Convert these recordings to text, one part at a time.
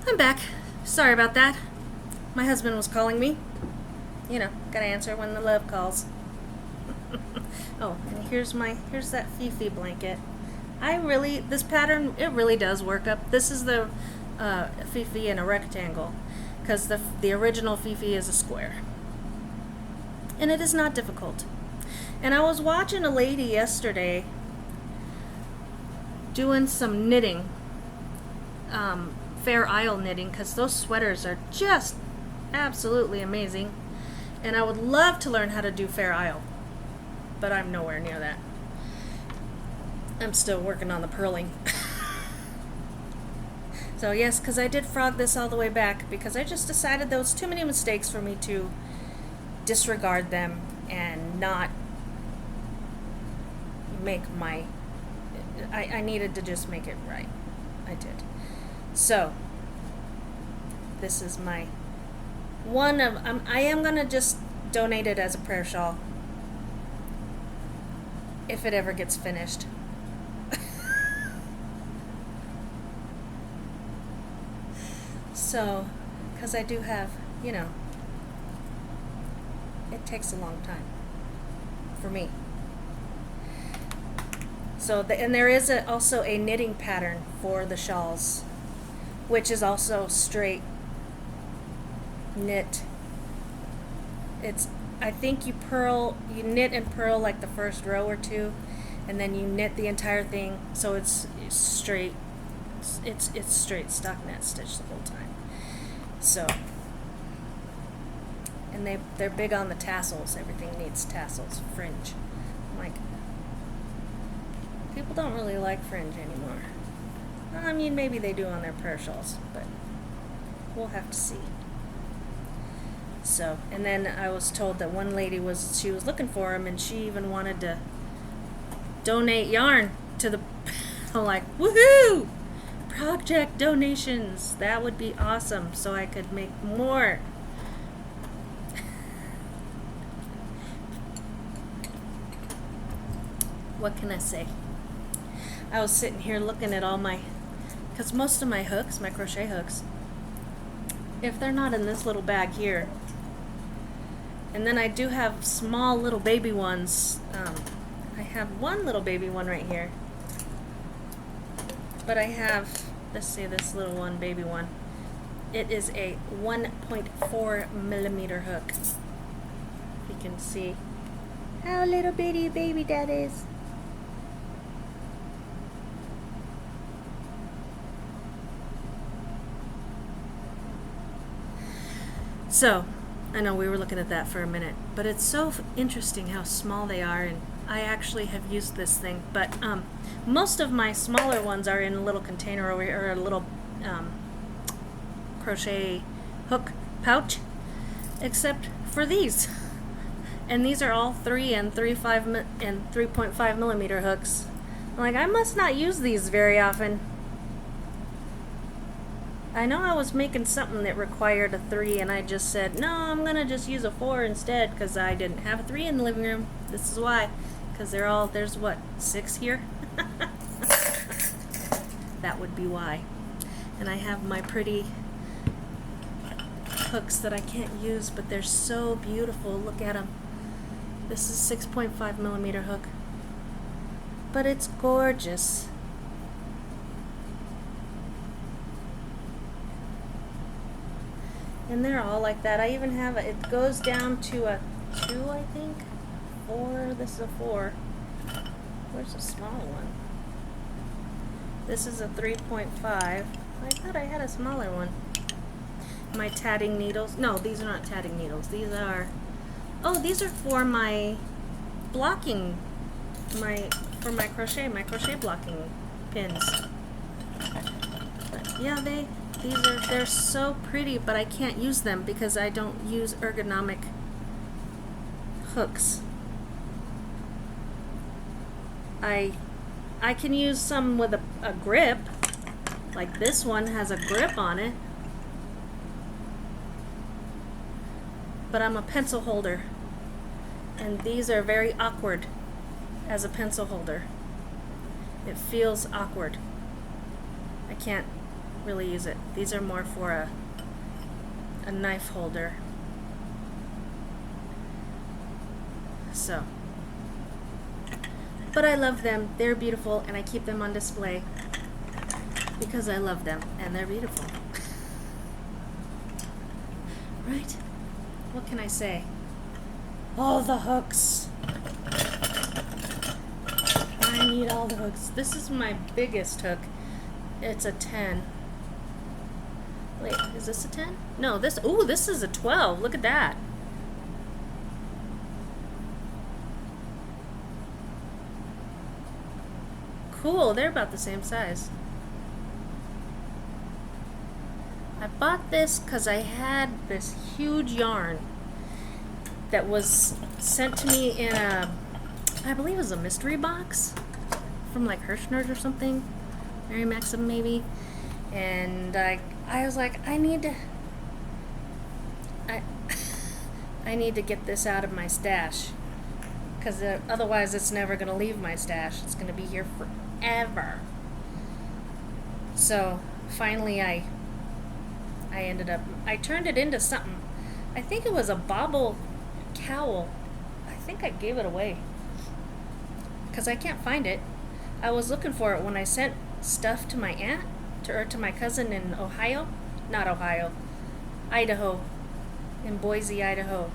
I'm back. Sorry about that. My husband was calling me. You know, gotta answer when the love calls. Oh, and here's that Fifi blanket. This pattern, it really does work up. This is the Fifi in a rectangle, because the original Fifi is a square. And it is not difficult. And I was watching a lady yesterday doing some knitting, Fair Isle knitting, because those sweaters are just absolutely amazing. And I would love to learn how to do Fair Isle, but I'm nowhere near that. I'm still working on the purling. So yes, because I did frog this all the way back, because I just decided there was too many mistakes for me to disregard them and not make I needed to just make it right. I did. So this is my one of I am gonna just donate it as a prayer shawl if it ever gets finished. So, because I do have, you know, it takes a long time for me. So, and there is also a knitting pattern for the shawls, which is also straight knit. I think you knit and purl like the first row or two, and then you knit the entire thing, so it's straight. It's straight stockinette stitch the whole time. So, and they're big on the tassels. Everything needs tassels, fringe. Like, people don't really like fringe anymore. I mean, maybe they do on their prayer shawls, but we'll have to see. So, and then I was told that one lady was looking for them, and she even wanted to donate yarn to the. I'm like, woohoo! Project donations. That would be awesome, so I could make more. What can I say? I was sitting here looking at all because most of my hooks, my crochet hooks, if they're not in this little bag here, and then I do have small little baby ones. I have one little baby one right here, but I have, let's see, this little one, baby one. It is a 1.4 millimeter hook. You can see how little bitty baby that is. So, I know we were looking at that for a minute, but it's so interesting how small they are, and I actually have used this thing, but most of my smaller ones are in a little container over here, or a little crochet hook pouch, except for these. And these are all 3 and 3.5 millimeter hooks. I'm like, I must not use these very often. I know I was making something that required a 3, and I just said, no, I'm going to just use a 4 instead, because I didn't have a 3 in the living room. This is why. Because there's what, 6 here? That would be why. And I have my pretty hooks that I can't use, but they're so beautiful. Look at them. This is 6.5 millimeter hook. But it's gorgeous. And they're all like that. I even have it goes down to a 2, I think. 4. This is a 4. Where's the small one? This is a 3.5. I thought I had a smaller one. My tatting needles. No, these are not tatting needles. These are for my blocking, for my crochet blocking pins. But yeah, they're so pretty, but I can't use them because I don't use ergonomic hooks. I can use some with a grip, like this one has a grip on it, but I'm a pencil holder, and these are very awkward as a pencil holder. It feels awkward. I can't really use it. These are more for a knife holder. So, but I love them. They're beautiful, and I keep them on display because I love them and they're beautiful. Right? What can I say? All the hooks. I need all the hooks. This is my biggest hook. It's a 10. Wait, is this a 10? No, this is a 12. Look at that. Cool, they're about the same size. I bought this because I had this huge yarn that was sent to me in I believe it was a mystery box from like Hirschner's or something, Mary Maxim maybe, and I was like, I need to get this out of my stash, because otherwise it's never going to leave my stash. It's going to be here forever. So finally I turned it into something. I think it was a bobble cowl. I think I gave it away because I can't find it. I was looking for it when I sent stuff to my aunt, to my cousin in Idaho, in Boise, Idaho.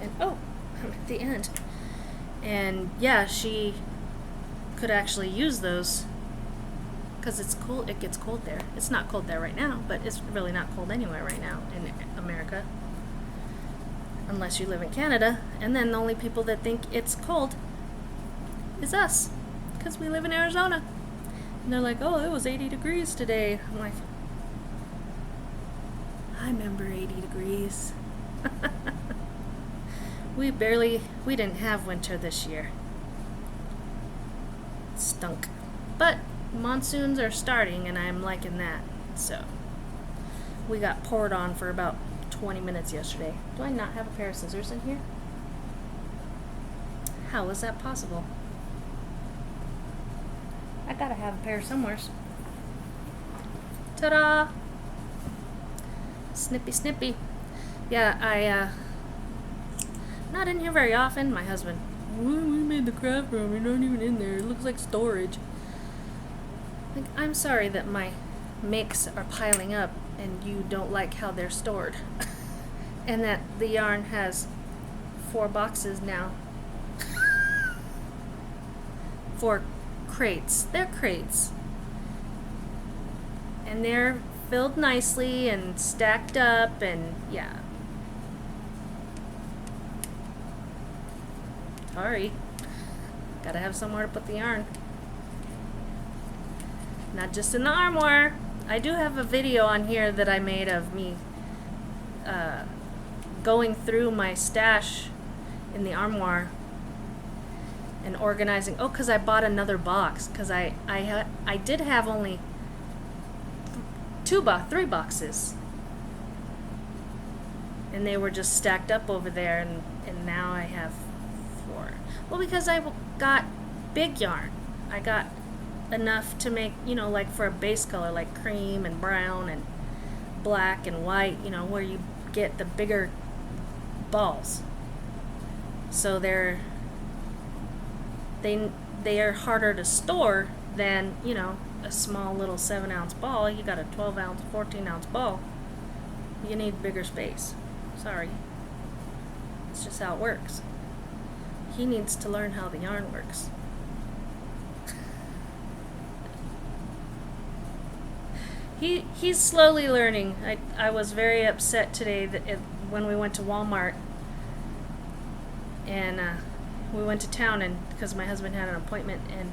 And oh, I'm at the end. And yeah, she could actually use those because it's cool. It gets cold there. It's not cold there right now, but it's really not cold anywhere right now in America, unless you live in Canada. And then the only people that think it's cold is us, because we live in Arizona. And they're like, oh, it was 80 degrees today. I'm like, I remember 80 degrees. We didn't have winter this year. It stunk. But monsoons are starting, and I'm liking that. So we got poured on for about 20 minutes yesterday. Do I not have a pair of scissors in here? How is that possible? I gotta have a pair somewhere. Ta-da! Snippy, snippy. Yeah, not in here very often. My husband, we made the craft room. You're not even in there. It looks like storage. Like, I'm sorry that my makes are piling up and you don't like how they're stored. And that the yarn has 4 boxes now. 4 crates. They're crates. And they're filled nicely and stacked up, and yeah. Sorry. Gotta have somewhere to put the yarn. Not just in the armoire. I do have a video on here that I made of me going through my stash in the armoire and organizing. Oh, because I bought another box, because I did have only 3 boxes, and they were just stacked up over there, and now I have 4. Well, because I got big yarn. I got enough to make, like for a base color, like cream and brown and black and white, where you get the bigger balls. So they are harder to store than, a small little 7-ounce ball. You got a 12-ounce, 14-ounce ball. You need bigger space. Sorry. It's just how it works. He needs to learn how the yarn works. He's slowly learning. I was very upset today when we went to Walmart, and we went to town, and because my husband had an appointment, and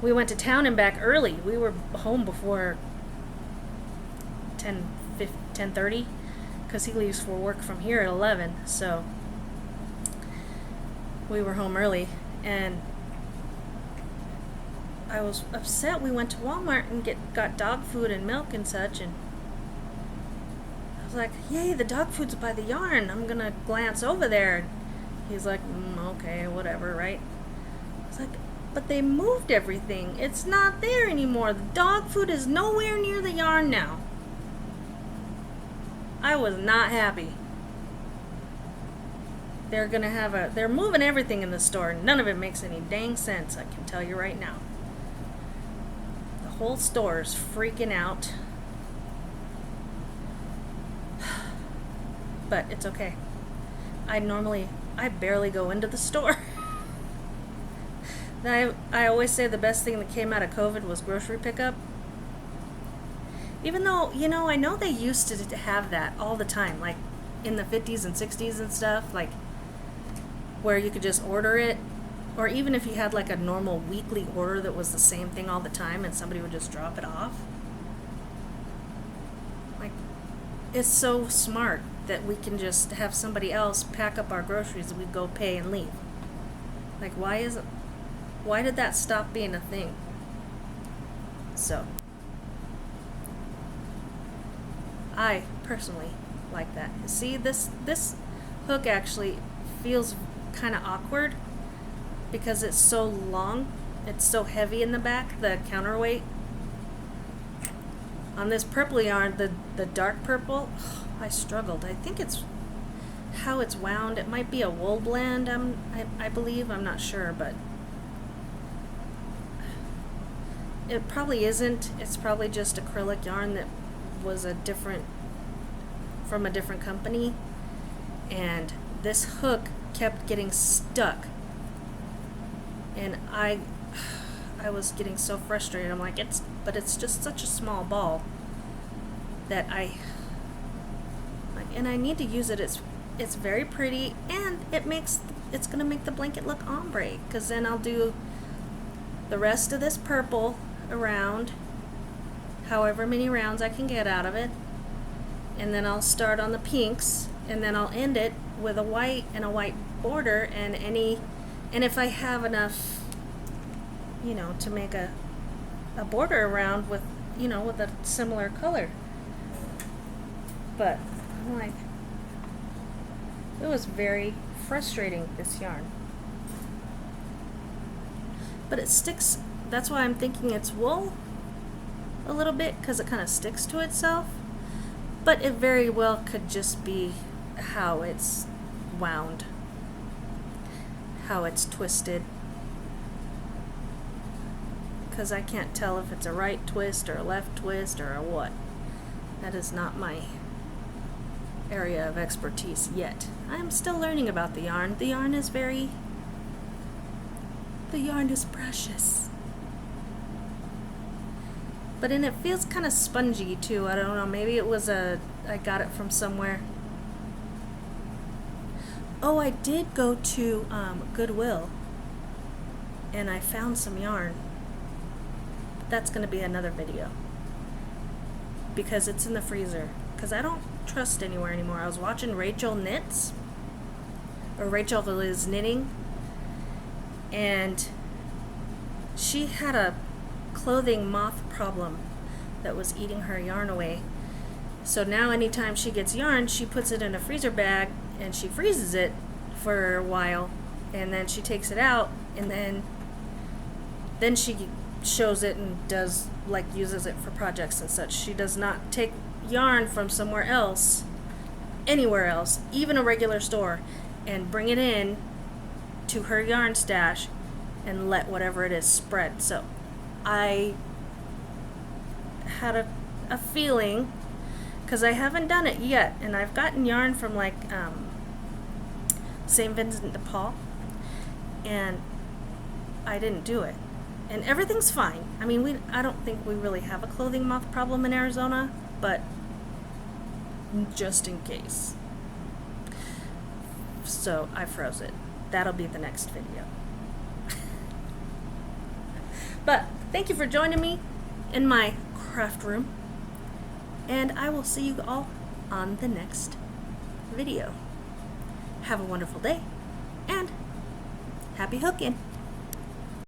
we went to town and back early. We were home before 10:30, because he leaves for work from here at 11. So we were home early, and I was upset. We went to Walmart and got dog food and milk and such, and I was like, yay, the dog food's by the yarn. I'm gonna glance over there. He's like, okay, whatever, right? I was like, But they moved everything. It's not there anymore. The dog food is nowhere near the yarn now. I was not happy. They're moving everything in the store. None of it makes any dang sense, I can tell you right now. The whole store is freaking out. But it's okay. I barely go into the store. I always say the best thing that came out of COVID was grocery pickup. Even though, I know they used to have that all the time, like in the 50s and 60s and stuff, like where you could just order it, or even if you had like a normal weekly order that was the same thing all the time and somebody would just drop it off. Like, it's so smart that we can just have somebody else pack up our groceries and we go pay and leave. Like, why did that stop being a thing? So, I personally like that. See, this hook actually feels kind of awkward because it's so long. It's so heavy in the back, the counterweight. On this purple yarn, the dark purple, I struggled. I think it's how it's wound. It might be a wool blend, I believe. I'm not sure, but it probably isn't. It's probably just acrylic yarn that was from a different company, and this hook kept getting stuck, and I was getting so frustrated. I'm like, it's just such a small ball that and I need to use it. It's very pretty, and it's gonna make the blanket look ombre, because then I'll do the rest of this purple around, however many rounds I can get out of it, and then I'll start on the pinks, and then I'll end it with a white and a white border, and if I have enough, to make a border around with a similar color. But I'm like, it was very frustrating, this yarn. But it sticks. That's why I'm thinking it's wool a little bit, because it kind of sticks to itself. But it very well could just be how it's wound, how it's twisted, because I can't tell if it's a right twist or a left twist or a what. That is not my area of expertise yet. I'm still learning about the yarn. The yarn is precious. But it feels kind of spongy too. I don't know, maybe it was I got it from somewhere. Oh, I did go to Goodwill, and I found some yarn. That's going to be another video, because it's in the freezer, because I don't trust anywhere anymore. I was watching Rachel Knits, or Rachel is Knitting, and she had a clothing moth problem that was eating her yarn away. So now anytime she gets yarn, she puts it in a freezer bag and she freezes it for a while, and then she takes it out, and then she shows it and uses it for projects and such. She does not take yarn from somewhere else, anywhere else, even a regular store, and bring it in to her yarn stash and let whatever it is spread. So I had a feeling, because I haven't done it yet, and I've gotten yarn from St. Vincent de Paul, and I didn't do it, and everything's fine. I mean, I don't think we really have a clothing moth problem in Arizona, but just in case. So I froze it. That'll be the next video. But thank you for joining me in my craft room, and I will see you all on the next video. Have a wonderful day, and happy hooking!